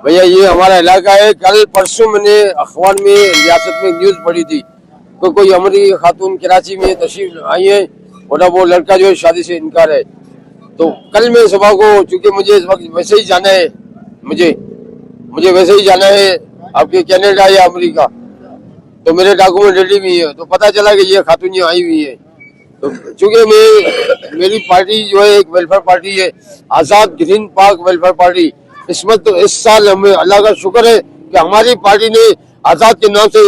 भैया ये हमारा इलाका है। कल परसों मैंने अखबार में रियासत में न्यूज पढ़ी थी तो कोई अमरीकी खातून कराची में तशरीफ आई है और अब वो लड़का जो है शादी से इनकार है। तो कल मैं सुबह को, चूंकि मुझे इस वक्त वैसे ही जाना है, मुझे वैसे ही जाना है आपके कनाडा या अमेरिका, तो मेरे डॉक्यूमेंट रेडी भी है। तो पता चला कि ये खातून यहाँ आई हुई है। तो चूंकि मेरी पार्टी जो है एक वेलफेयर पार्टी है, आजाद ग्रीन पार्क वेलफेयर पार्टी। इस साल हमें अल्लाह का शुक्र है कि हमारी पार्टी ने आजाद के नाम से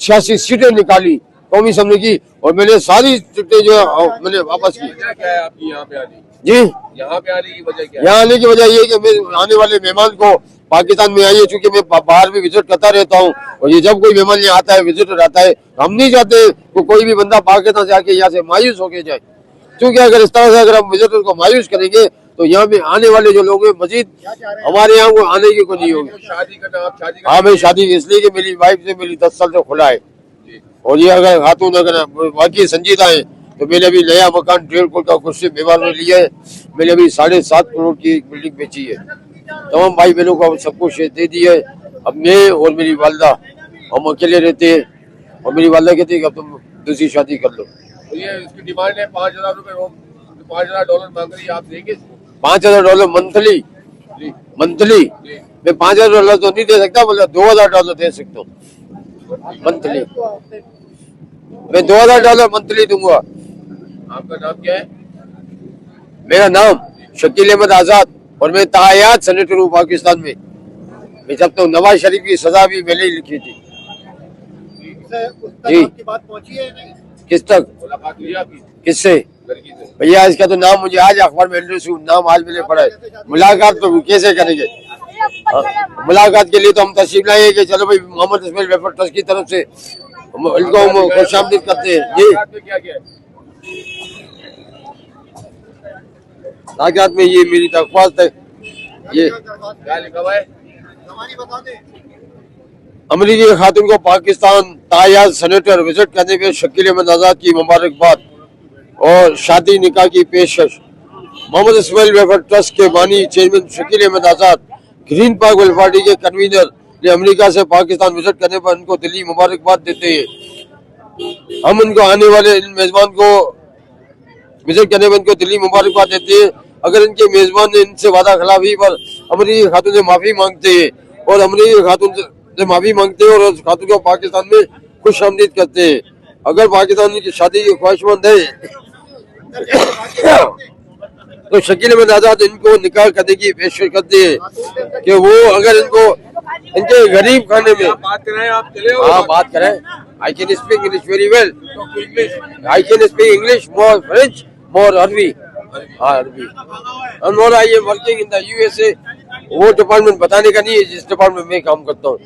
86 सीटें निकाली कौमी असम्बली की, और मैंने सारी सीटें जो है मैंने वापस की। क्या है आपकी यहाँ पे आने जी, यहाँ पे आने की वजह क्या है? यहाँ आने की वजह ये है कि मैं आने वाले मेहमान को पाकिस्तान में आइए, चूंकि मैं बाहर भी विजिट करता रहता हूँ, और ये जब कोई मेहमान यहाँ आता है, विजिटर आता है, हम नहीं चाहते कि कोई भी बंदा पाकिस्तान से आके यहाँ से मायूस होके जाए। क्योंकि अगर इस तरह से अगर हम विजिटर को मायूस करेंगे तो यहाँ पे आने वाले जो लोग हैं मजीद हमारे यहाँ को आने की कोई नहीं होगी। शादी करना, आप शादी हाँ, मैं शादी इसलिए कि मेरी वाइफ से मेरी 10 साल से खुला है, और ये अगर खातून अगर वाकई संजीदा है तो मैंने अभी नया मकान 1.5 करोड़ का खुद से मेवाड़ में लिया है। मैंने अभी 7.5 करोड़ की एक बिल्डिंग बेची है। तमाम भाई बहनों को सब कुछ दे दी है। अब मैं और मेरी वालदा हम अकेले रहते हैं, और मेरी वालदा कहती है कि अब तुम दूसरी शादी कर लो। तो ये इसकी डिमांड है $5,000 $5,000 मांग रही है, आप देंगे? $5,000 मंथली। मैं $5,000 तो नहीं दे सकता, मतलब $2,000 दे सकता हूँ मंथली। मैं $2,000 मंथली दूंगा। आपका नाम क्या है? मेरा नाम शकील अहमद आजाद, और मैं तायात सेनेटर हूँ पाकिस्तान में। मैं जब तो नवाज शरीफ की सजा भी मैंने ही लिखी थी। जी, की बात पहुंची है नहीं? किस तक? मुलाकात हुई आपकी किससे? लड़की से? भैया इसका तो नाम मुझे आज अखबार में नाम आज मैंने पढ़ा है। मुलाकात तो कैसे करेंगे? मुलाकात के लिए तो हम तशरीफ लाए कि चलो भाई मोहम्मद इस्माइल वेलफेयर ट्रस्ट की तरफ से इनको खुशामदीद करते हैं। जी, मुलाकात में क्या क्या है? मुलाकात में ये मेरी दरख्वास्त है। ये क्या लिखा हुआ है? बता दें। अमरीकी खातून को पाकिस्तान तायात सेनेटर विजिट करने में शकील अहमद आजाद की मुबारकबाद और शादी निकाह की पेशकश। मोहम्मद इस्माइल वेलफेयर ट्रस्ट के बानी चेयरमैन शकील अहमद आजाद ग्रीन पार्क वेलफेयर पार्टी के कन्वीनर ने अमेरिका से पाकिस्तान विजिट करने पर उनको दिली मुबारकबाद देते हैं। हम उनको आने वाले इन मेजबान को विजिट करने में उनको दिली मुबारकबाद देते हैं। अगर इनके मेजबान ने इनसे वादा खिलाफी पर अमरीकी खातून से माफी मांगते हैं और अमरीकी खातून से माफी मांगते हैं और उस खातून को पाकिस्तान में खुश आमदीद करते हैं। अगर पाकिस्तान की शादी की ख्वाहिशमंद है तो शकील अहमद आजाद इनको निकाह करने की पेशकश करते हैं कि वो अगर इनको इनके गरीब खाने में बात करें, आप चले हो? हाँ बात करें। I can speak English very well. I can speak English, more French, more अरबी। हाँ, अरबी। और more I am working in the USA. वो डिपार्टमेंट बताने का नहीं है जिस डिपार्टमेंट में काम करता हूँ।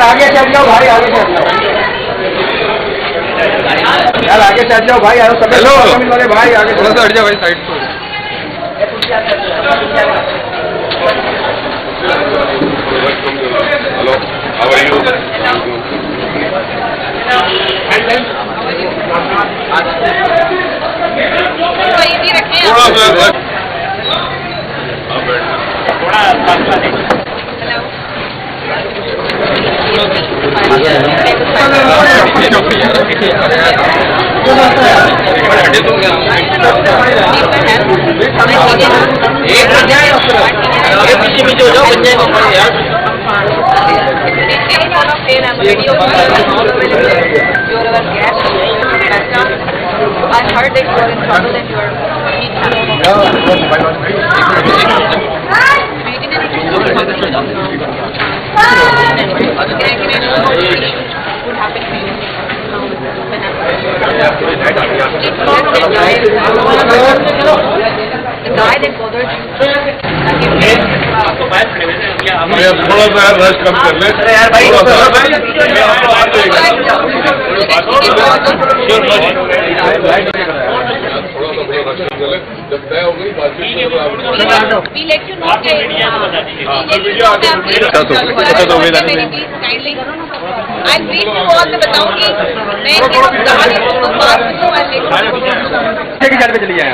आगे चल जाओ भाई, आगे चल जाओ यार, आगे चल जाओ भाई। हेलो वाले भाई, आगे थोड़ा सा हट जाओ भाई, साइड को। Hello, how are you? I heard that you were in trouble and you were the guy that bothered you भाई अब थोड़ा सा रश कम कर ले। अरे यार भाई, थोड़ा सा। जब तय हो गई बातचीत We let you know that I'll brief you all मैं बताऊंगी मैं इनके पास कहा नहीं तो बात में तो I'll let you know। की साइड पे चली जाए।